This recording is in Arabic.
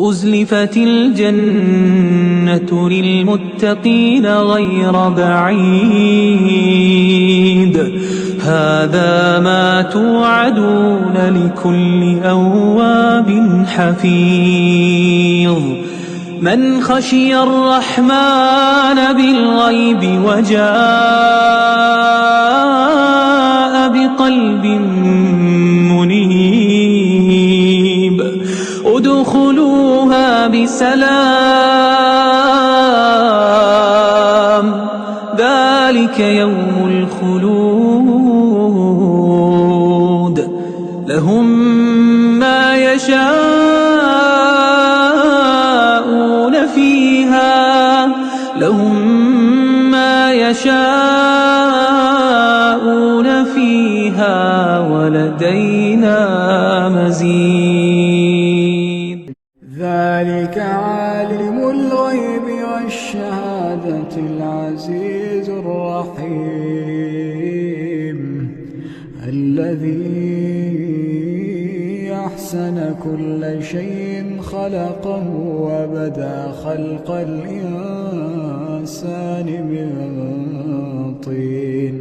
وأزلفت الجنة للمتقين غير بعيد هذا ما توعدون لكل أواب حفيظ من خشي الرحمن بالغيب وجاء بقلب منيب ادخلوها بسلام ذلك يوم الخلود لهم ما يشاءون فيها ولدينا مزيد ذلك عالم الغيب والشهادة العزيز الرحيم الذي أحسن كل شيء خلقه وبدأ خلق الإنسان من طين